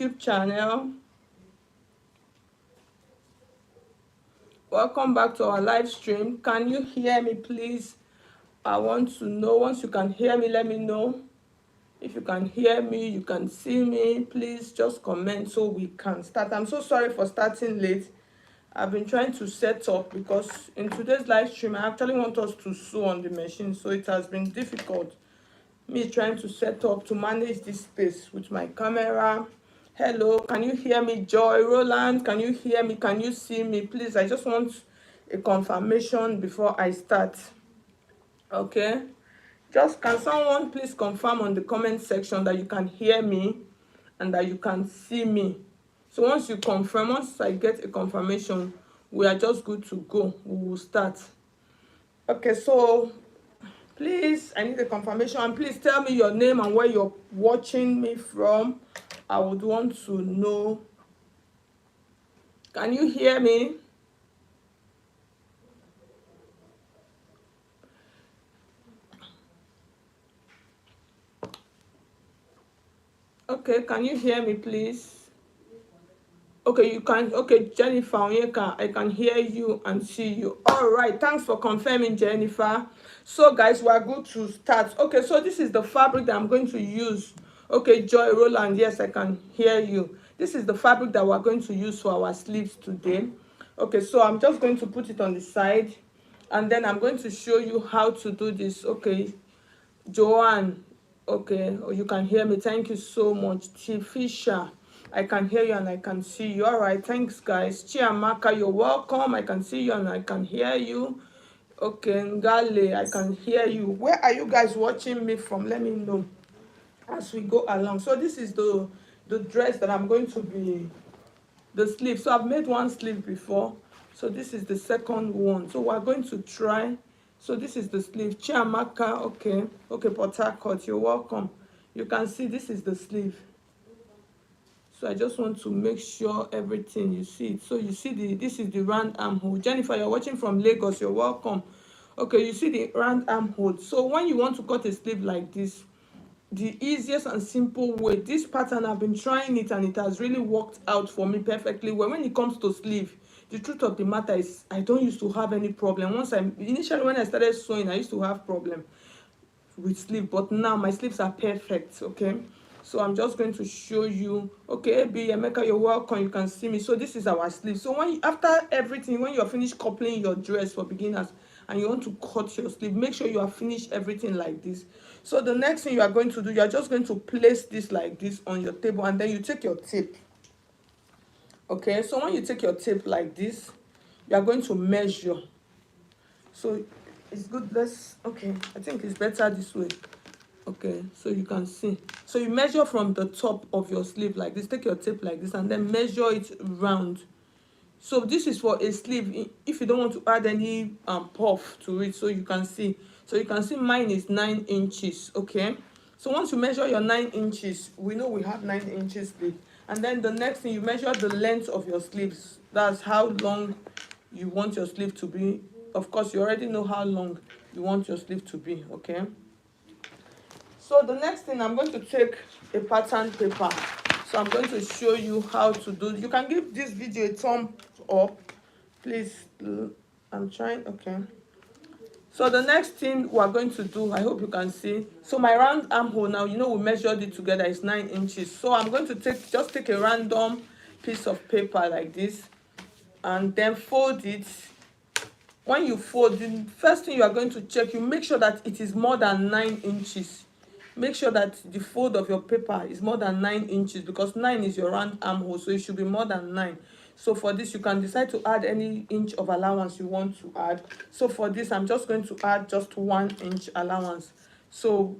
YouTube channel. Welcome back to our live stream. Can you hear me, please? I want to know. Once you can hear me, let me know. If you can hear me, you can see me, please just comment so we can start. I'm so sorry for starting late. I've been trying to set up because in today's live stream I actually want us to sew on the machine, so it has been difficult me trying to set up to manage this space with my camera. Hello, can you hear me? Joy, Roland, can you hear me? Can you see me? Please, I just want a confirmation before I start. Okay, just can someone please confirm on the comment section that you can hear me and that you can see me? So once you confirm, once I get a confirmation, we are just good to go. We will start. Okay, so please, I need a confirmation, and please tell me your name and where you're watching me from. I would want to know. Can you hear me? Okay, can you hear me, please? Okay, you can. Okay, Jennifer Onyeka, I can hear you and see you. All right, thanks for confirming, Jennifer. So guys, we are good to start. Okay, so this is the fabric that I'm going to use. Okay, Joy, Roland, yes, I can hear you. This is the fabric that we're going to use for our sleeves today. Okay, so I'm just going to put it on the side, and then I'm going to show you how to do this. Okay, Joanne, okay, oh, you can hear me. Thank you so much. T. Fisher, I can hear you and I can see you. All right, thanks, guys. Chiamaka, you're welcome. I can see you and I can hear you. Okay, Ngale, I can hear you. Where are you guys watching me from? Let me know as we go along. So this is the dress that I'm going to be, the sleeve. So I've made one sleeve before, so this is the second one. So we're going to try. So this is the sleeve. Chiamaka, okay, Port Harcourt, you're welcome. You can see this is the sleeve. So I just want to make sure everything, you see it. So you see this is the round armhole. Jennifer, you're watching from Lagos, you're welcome. Okay, you see the round armhole. So when you want to cut a sleeve like this, the easiest and simple way, this pattern, I've been trying it and it has really worked out for me perfectly well. When it comes to sleeve, the truth of the matter is I don't used to have any problem. Initially when I started sewing, I used to have problem with sleeve, but now my sleeves are perfect. Okay, so I'm just going to show you. Okay, AB Emeka, you're welcome. You can see me. So this is our sleeve. So after everything, when you're finished coupling your dress for beginners and you want to cut your sleeve, make sure you have finished everything like this. So the next thing you are going to do, you are just going to place this like this on your table, and then you take your tape. Okay, so when you take your tape like this, you are going to measure. So it's good, okay, I think it's better this way. Okay, so you can see. So you measure from the top of your sleeve like this, take your tape like this, and then measure it round. So this is for a sleeve if you don't want to add any puff to it. So you can see, mine is 9 inches. Okay, so once you measure your 9 inches, we know we have 9 inches sleeve. And then the next thing, you measure the length of your sleeves. That's how long you want your sleeve to be. Of course, you already know how long you want your sleeve to be. Okay, so the next thing, I'm going to take a pattern paper. So I'm going to show you how to do. You can give this video a thumb up, please. I'm trying. Okay, so the next thing we're going to do, I hope you can see. So my round armhole now, we measured it together, is 9 inches. So I'm going to take a random piece of paper like this and then fold it. When you fold, the first thing you are going to check, you make sure that it is more than 9 inches. Make sure that the fold of your paper is more than 9 inches, because 9 is your round armhole, so it should be more than 9. So for this, you can decide to add any inch of allowance you want to add. So for this, I'm just going to add just 1 inch allowance. So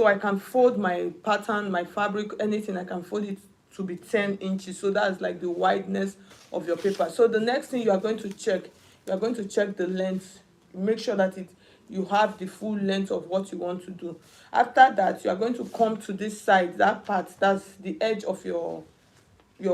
I can fold my pattern, my fabric, anything, I can fold it to be 10 inches. So that's like the wideness of your paper. So the next thing you are going to check, the length. Make sure that you have the full length of what you want to do. After that, you are going to come to this side, that part, that's the edge of your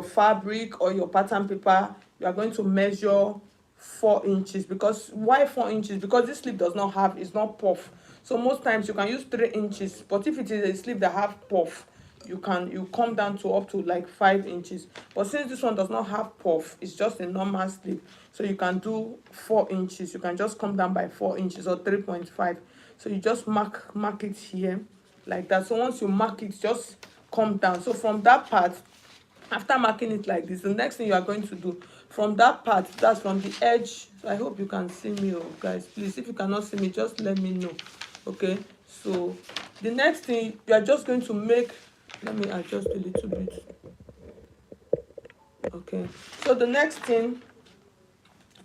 fabric or your pattern paper. You are going to measure 4 inches. Because why 4 inches? Because this sleeve it's not puff. So most times you can use 3 inches, but if it is a sleeve that have puff, you come down to up to like 5 inches. But since this one does not have puff, it's just a normal sleeve, so you can do 4 inches. You can just come down by 4 inches or 3.5. So you just mark it here like that. So once you mark it, just come down. So from that part, after marking it like this, the next thing you are going to do from that part, that's from the edge. So I hope you can see me, oh guys, please, if you cannot see me, just let me know. Okay, so the next thing you are just going to make, let me adjust a little bit. Okay, so the next thing,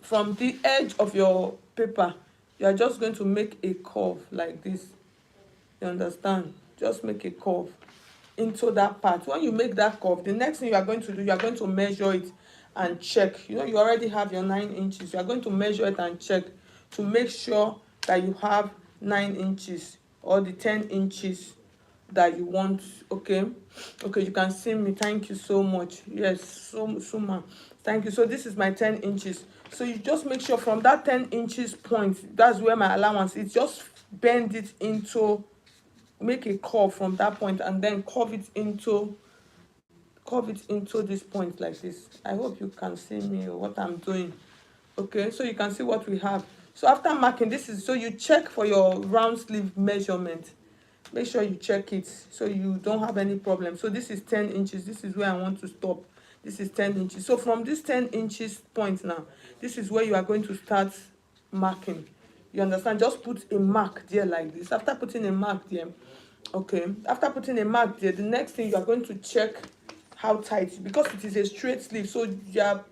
from the edge of your paper, you are just going to make a curve like this. You understand? Just make a curve into that part. When you make that curve, the next thing you are going to do, you are going to measure it and check. You know, you already have your 9 inches. You are going to measure it and check to make sure that you have 9 inches or the 10 inches that you want. Okay, okay, you can see me. Thank you so much. Yes, so thank you. So this is my 10 inches. So you just make sure from that 10 inches point, that's where my allowance is. Just bend it into, make a curve from that point, and then curve it into this point like this. I hope you can see me or what I'm doing. Okay, so you can see what we have. So after marking, this is, so you check for your round sleeve measurement. Make sure you check it so you don't have any problem. So this is 10 inches. This is where I want to stop. This is 10 inches. So from this 10 inches point now, this is where you are going to start marking. You understand? Just put a mark there like this. After putting a mark there, okay, after putting a mark there, the next thing you are going to check how tight, because it is a straight sleeve, so your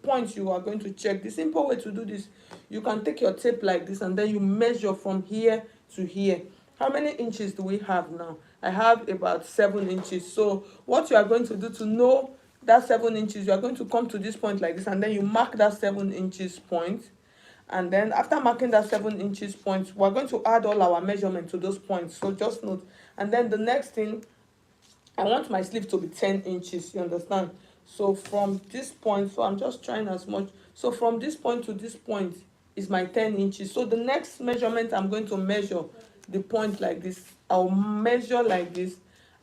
points you are going to check. The simple way to do this, you can take your tape like this and then you measure from here to here. How many inches do we have now? I have about 7 inches. So what you are going to do to know that 7 inches, you are going to come to this point like this, and then you mark that 7 inches point. And then after marking that 7 inches point, we're going to add all our measurement to those points. So just note. And then the next thing, I want my sleeve to be 10 inches. You understand? So from this point, so I'm just trying as much. So from this point to this point is my 10 inches. So the next measurement, I'm going to measure the point like this. I'll measure like this,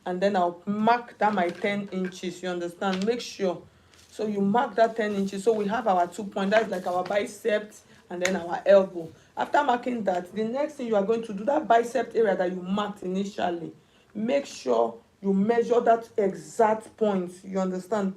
and then I'll mark that my 10 inches. You understand? Make sure. So you mark that 10 inches. So we have our 2 points. That's like our biceps and then our elbow. After marking that, the next thing you are going to do, that bicep area that you marked initially, make sure you measure that exact point. You understand?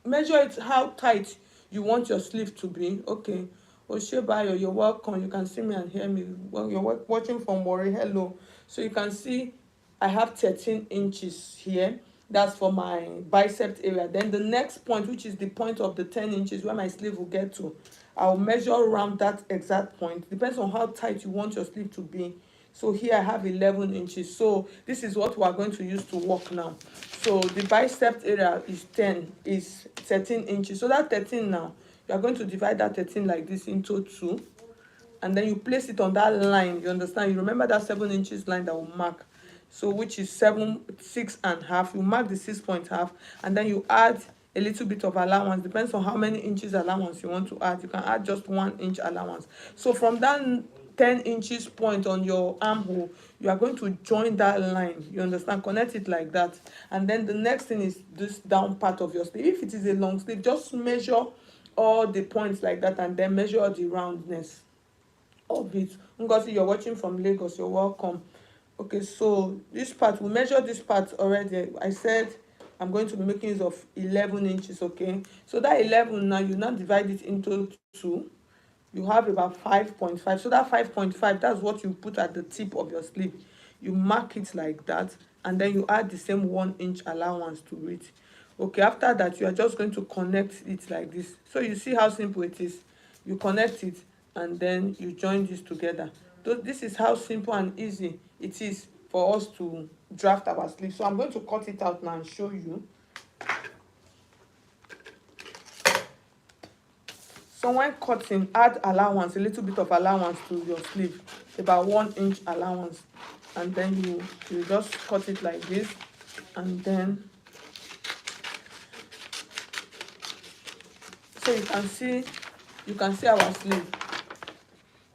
Measure it how tight you want your sleeve to be. Okay, Oshebayo, you're welcome. You can see me and hear me. Well, you're watching from Worry. Hello. So you can see I have 13 inches here. That's for my bicep area. Then the next point, which is the point of the 10 inches where my sleeve will get to, I'll measure around that exact point. Depends on how tight you want your sleeve to be. So here I have 11 inches. So this is what we are going to use to work now. So the bicep area is 13 inches. So that 13 now, you are going to divide that 13 like this into 2. And then you place it on that line. You understand? You remember that 7 inches line that will mark. So which is 6.5. You mark the 6.5, and then you add a little bit of allowance. Depends on how many inches allowance you want to add. You can add just 1 inch allowance. So from that 10 inches point on your armhole, you are going to join that line. You understand? Connect it like that. And then the next thing is this down part of your sleeve. If it is a long sleeve, just measure all the points like that, and then measure the roundness of it. Ngozi, you're watching from Lagos, you're welcome. Okay, so this part, we measured this part already. I said I'm going to be making use of 11 inches. Okay, so that 11 now, you now divide it into 2. You have about 5.5. So that 5.5, that's what you put at the tip of your sleeve. You mark it like that, and then you add the same 1 inch allowance to it. Okay, after that, you are just going to connect it like this. So you see how simple it is. You connect it, and then you join this together. So this is how simple and easy it is for us to draft our sleeve. So I'm going to cut it out now and show you. So when cutting, add allowance, a little bit of allowance to your sleeve, about 1 inch allowance, and then you just cut it like this, and then so you can see our sleeve.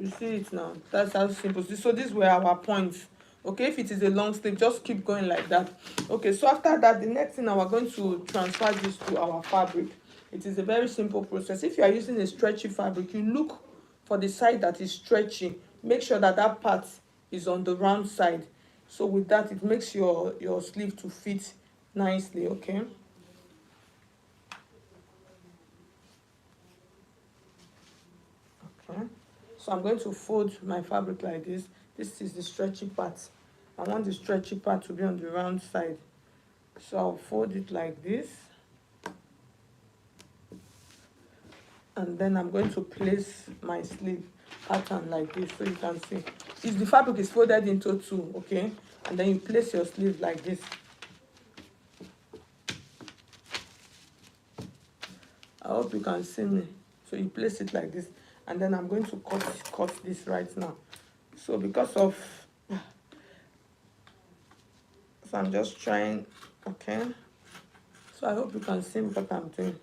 You see it now. That's how simple. So these were our points. Okay, if it is a long sleeve, just keep going like that. Okay, so after that, the next thing now we're going to transfer this to our fabric. It is a very simple process. If you are using a stretchy fabric, you look for the side that is stretchy. Make sure that that part is on the round side. So with that, it makes your sleeve to fit nicely, okay? Okay. So I'm going to fold my fabric like this. This is the stretchy part. I want the stretchy part to be on the round side. So I'll fold it like this. And then I'm going to place my sleeve pattern like this so you can see. If the fabric is folded into two, okay? And then you place your sleeve like this. I hope you can see me. So you place it like this. And then I'm going to cut this right now. So because of... So I'm just trying, okay? So I hope you can see what I'm doing.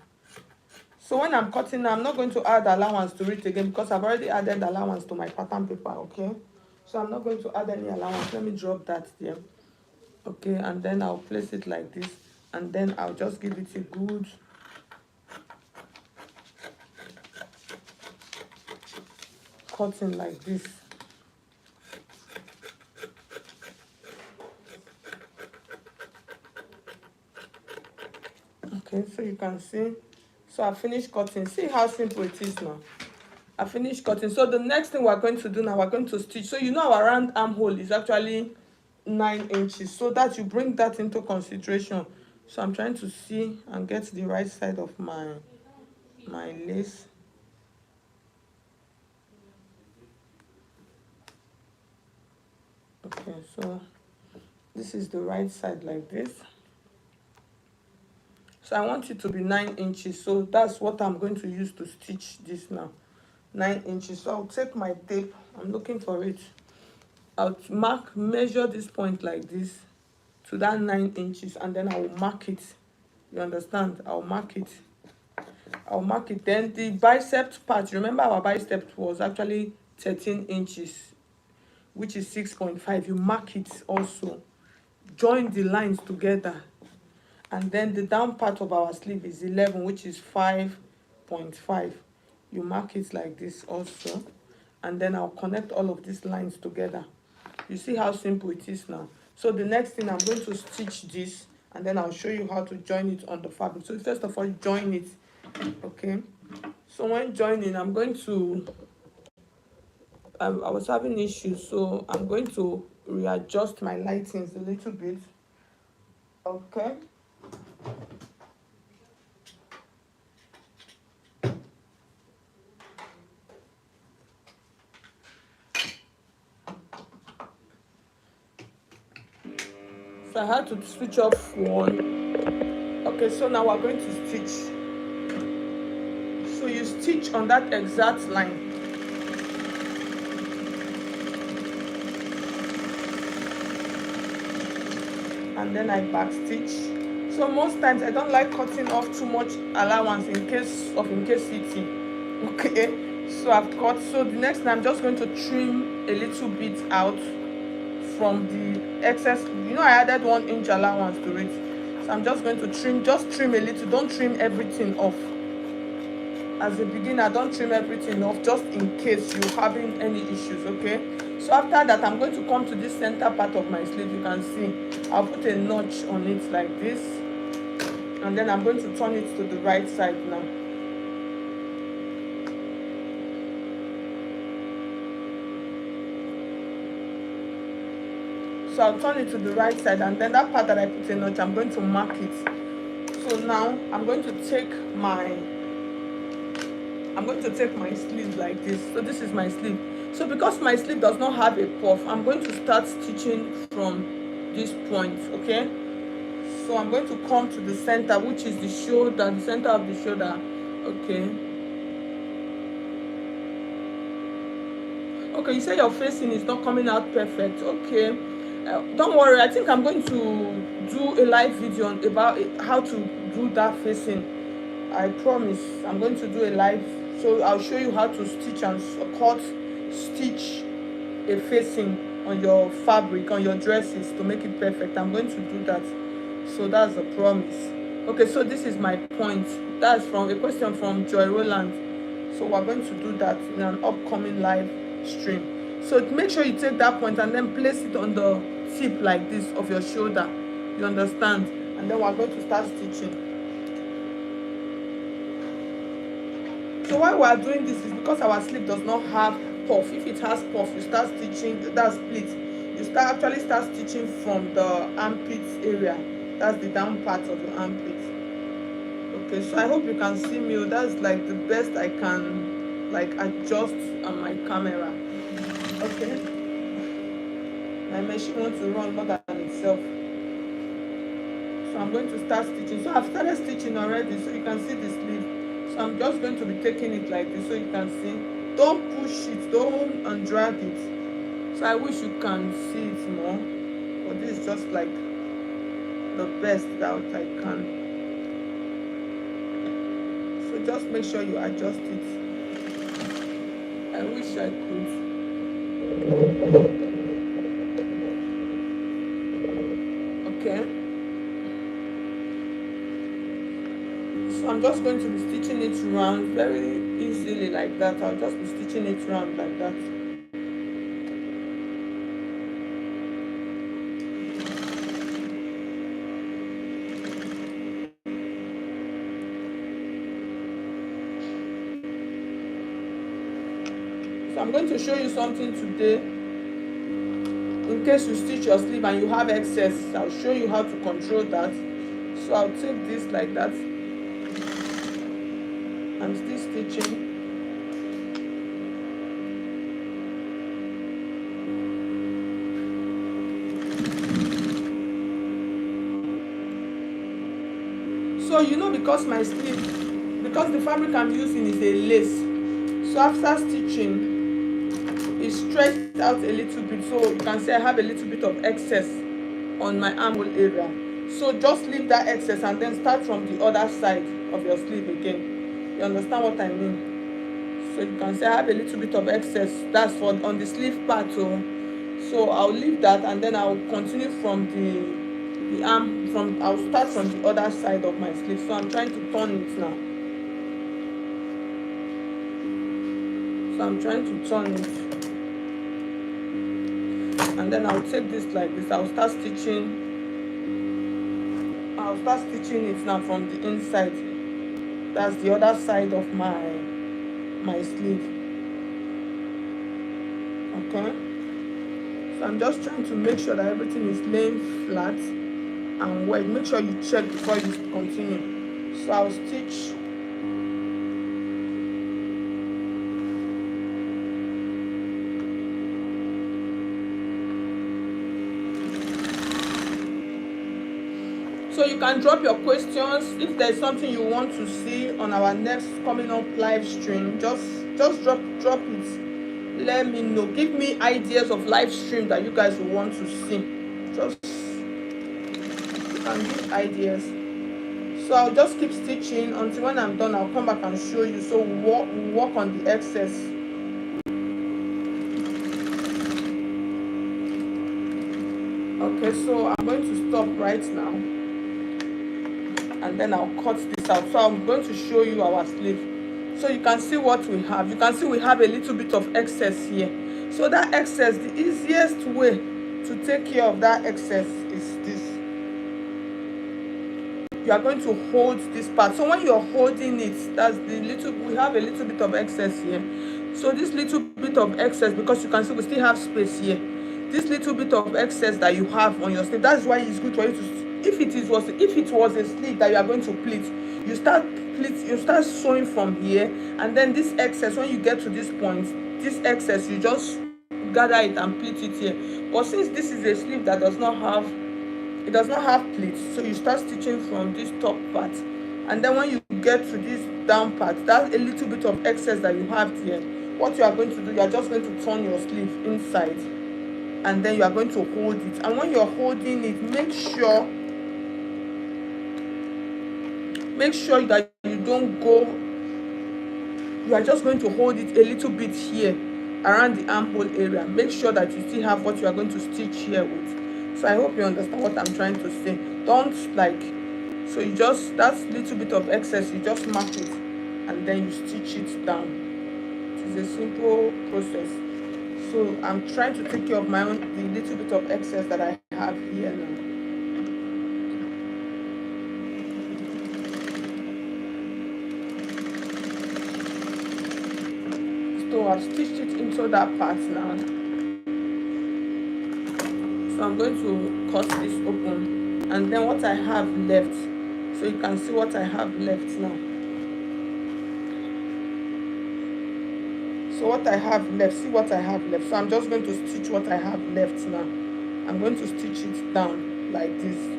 So when I'm cutting, I'm not going to add allowance to it again because I've already added allowance to my pattern paper, okay? So I'm not going to add any allowance. Let me drop that there. Okay, and then I'll place it like this. And then I'll just give it a good cutting like this. Okay, so you can see. So I finished cutting. See how simple it is now. I finished cutting. So the next thing we're going to do now, we're going to stitch. So you know our round armhole is actually 9 inches. So that you bring that into consideration. So I'm trying to see and get the right side of my lace. Okay, so this is the right side like this. So I want it to be 9 inches. So that's what I'm going to use to stitch this now. 9 inches. So I'll take my tape. I'm looking for it. I'll measure this point like this to that 9 inches, and then I will mark it. You understand? I'll mark it. Then the bicep part, remember our bicep was actually 13 inches, which is 6.5. You mark it also. Join the lines together. And then the down part of our sleeve is 11, which is 5.5. You mark it like this also. And then I'll connect all of these lines together. You see how simple it is now. So the next thing, I'm going to stitch this, and then I'll show you how to join it on the fabric. So first of all, join it, okay? So when joining, I'm going to... I was having issues, so I'm going to readjust my lightings a little bit, okay? So I had to switch off one. Okay, so now we're going to stitch. So you stitch on that exact line. And then I back stitch. So most times I don't like cutting off too much allowance in case incasity. Okay, so I've cut. So the next time I'm just going to trim a little bit out from the excess. You know, I added 1 inch allowance to it, so I'm just going to trim a little. Don't trim everything off. As a beginner, don't trim everything off, just in case you're having any issues, okay? So after that, I'm going to come to this center part of my sleeve. You can see I'll put a notch on it like this, and then I'm going to turn it to the right side now. So I'll turn it to the right side, and then that part that I put a notch, I'm going to mark it. So now I'm going to take my sleeve like this. So this is my sleeve. So because my sleeve does not have a puff, I'm going to start stitching from this point, okay? So I'm going to come to the center, which is the shoulder, the center of the shoulder, okay? Okay, you say your facing is not coming out perfect, okay? Don't worry, I think I'm going to do a live video about how to do that facing. I promise I'm going to do a live, so I'll show you how to stitch and stitch a facing on your fabric, on your dresses, to make it perfect. I'm going to do that. So that's a promise. Okay, so this is my point. That's from a question from Joy Roland. So we're going to do that in an upcoming live stream. So make sure you take that point and then place it on the tip like this of your shoulder. You understand? And then we're going to start stitching. So why we are doing this is because our sleeve does not have puff. If it has puff, you start stitching, that's split. You actually start stitching from the armpit area. That's the down part of your armpit. Okay, so I hope you can see me. That's like the best I can like adjust on my camera. Okay. My machine wants to run more than itself. So I'm going to start stitching. So I've started stitching already, so you can see the sleeve. So I'm just going to be taking it like this so you can see. Don't push it, don't undrag it. So I wish you can see it more, but this is just like the best that I can. So just make sure you adjust it. I wish I could. Okay. So I'm just going to be stitching it round very easily like that. I'll just be stitching it round like that. So I'm going to show you something today. In case you stitch your sleeve and you have excess, I'll show you how to control that. So I'll take this like that. I'm still stitching. So you know, because my sleeve, because the fabric I'm using is a lace, so after stitching it's stretched out a little bit, so you can see I have a little bit of excess on my armhole area. So just leave that excess and then start from the other side of your sleeve again. You understand what I mean? So you can see I have a little bit of excess. That's for on the sleeve part. So I'll leave that and then I'll continue from the arm. I'll start from the other side of my sleeve. So I'm trying to turn it now. So I'm trying to turn it, and then I'll take this like this. I'll start stitching it now from the inside. That's the other side of my sleeve. Okay, so I'm just trying to make sure that everything is laying flat and wet. Make sure you check before you continue. So I'll stitch So you can drop your questions. If there's something you want to see on our next coming up live stream, just drop it. Let me know. Give me ideas of live stream that you guys will want to see. Just you can give ideas. So I'll just keep stitching until when I'm done. I'll come back and show you. So we'll work on the excess. Okay, so I'm going to stop right now, and then I'll cut this out. So I'm going to show you our sleeve, so you can see what we have. You can see we have a little bit of excess here. So that excess, the easiest way to take care of that excess is this. You are going to hold this part. So when you're holding it, that's the little, we have a little bit of excess here. So this little bit of excess, because you can see we still have space here, this little bit of excess that you have on your sleeve, that's why it's good for you to, if it was a sleeve that you are going to pleat, you start sewing from here, and then this excess, when you get to this point, this excess, you just gather it and pleat it here. But since this is a sleeve that does not have pleats, so you start stitching from this top part, and then when you get to this down part, that's a little bit of excess that you have here. What you are going to do, you are just going to turn your sleeve inside, and then you are going to hold it. And when you're holding it, make sure that you don't go, you are just going to hold it a little bit here around the armhole area. Make sure that you still have what you are going to stitch here with. So I hope you understand what I'm trying to say. Don't like, so you just, that's little bit of excess, you just mark it and then you stitch it down. It is a simple process. So I'm trying to take care of my own, the little bit of excess that I have here now. So I've stitched it into that part now. So I'm going to cut this open, and then what I have left, so you can see what I have left now. So what I have left, see what I have left. So I'm just going to stitch what I have left now. I'm going to stitch it down like this.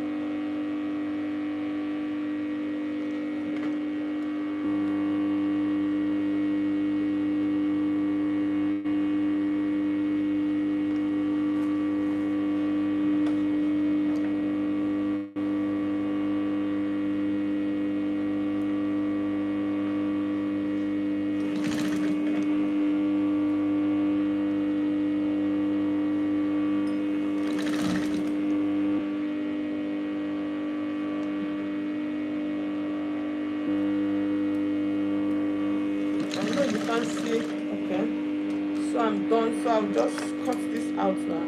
I know you can't see. Okay. So I'm done. So I'll just cut this out now.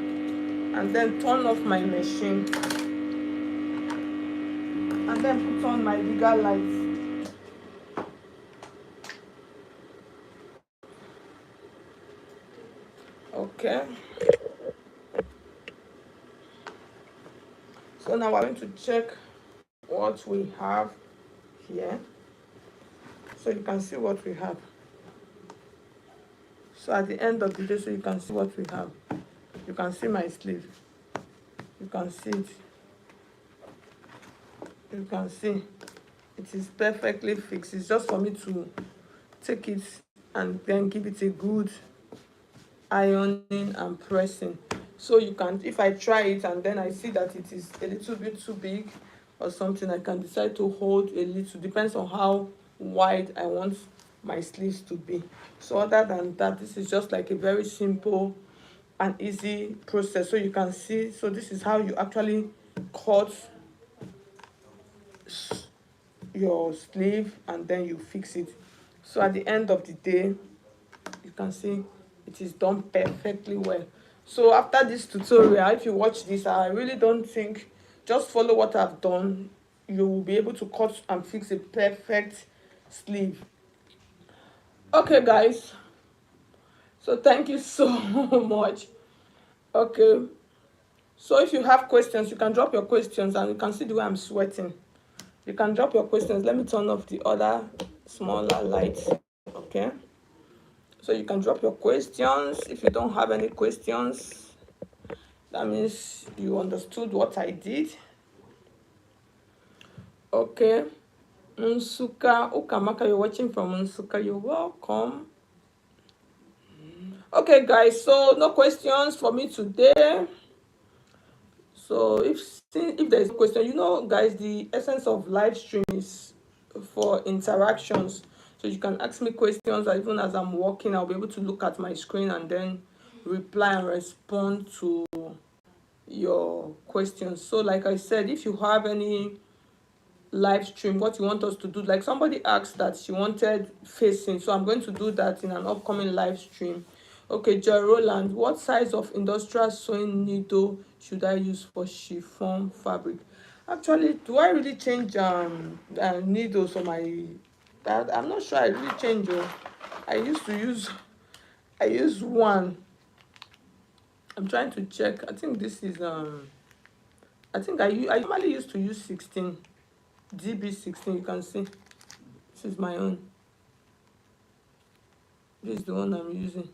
And then turn off my machine. And then put on my bigger lights. Okay. So now we're going to check what we have here. So you can see what we have. So at the end of the day, so you can see what we have. You can see my sleeve. You can see it. You can see it is perfectly fixed. It's just for me to take it and then give it a good ironing and pressing. So you can, if I try it and then I see that it is a little bit too big or something, I can decide to hold a little, depends on how wide I want my sleeves to be. So other than that, this is just like a very simple and easy process. So you can see, so this is how you actually cut your sleeve and then you fix it. So at the end of the day, you can see it is done perfectly well. So after this tutorial, if you watch this, I really don't think, just follow what I've done, you will be able to cut and fix a perfect sleeve. Okay guys, so thank you so much. Okay, so if you have questions, you can drop your questions, and you can see the way I'm sweating. You can drop your questions. Let me turn off the other smaller lights. Okay, so you can drop your questions. If you don't have any questions, that means you understood what I did. Okay, Nsuka Ukamaka, you're watching from Nsuka, you're welcome. Okay guys, so no questions for me today. So if there's a question, you know guys, the essence of live stream is for interactions. So you can ask me questions, or even as I'm walking, I'll be able to look at my screen and then reply and respond to your questions. So like I said, if you have any live stream, what you want us to do, like somebody asked that she wanted facing, so I'm going to do that in an upcoming live stream. Okay, Joy Roland, what size of industrial sewing needle should I use for chiffon fabric? Actually, do I really change needles for my, that I'm not sure I really change. I used to use, I use one. I'm trying to check. I think this is I think I normally used to use 16 DB16. You can see this is my own. This is the one I'm using.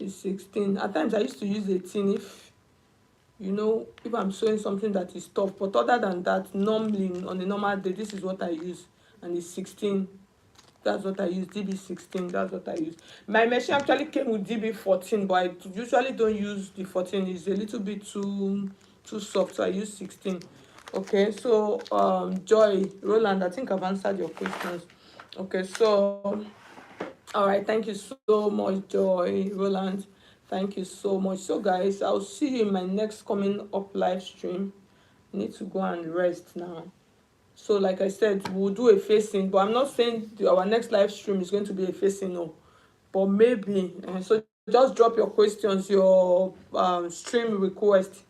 It's 16. At times I used to use 18 if, you know, if I'm sewing something that is tough. But other than that, normally on a normal day, this is what I use, and it's 16. That's what I use. DB16. That's what I use. My machine actually came with DB14, but I usually don't use the 14. It's a little bit too soft, so I use 16. Okay, so Joy Roland, I think I've answered your questions. Okay, so all right, thank you so much, Joy Roland. Thank you so much. So guys, I'll see you in my next coming up live stream. You need to go and rest now. So like I said, we'll do a facing, but I'm not saying our next live stream is going to be a facing, no. But maybe, so just drop your questions, your stream request.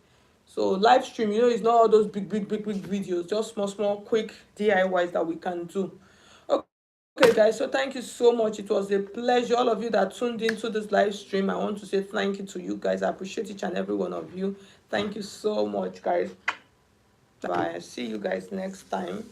So live stream, it's not all those big videos, just small quick DIYs that we can do. Okay, guys, so thank you so much. It was a pleasure. All of you that tuned into this live stream, I want to say thank you to you guys. I appreciate each and every one of you. Thank you so much, guys. Bye. See you guys next time.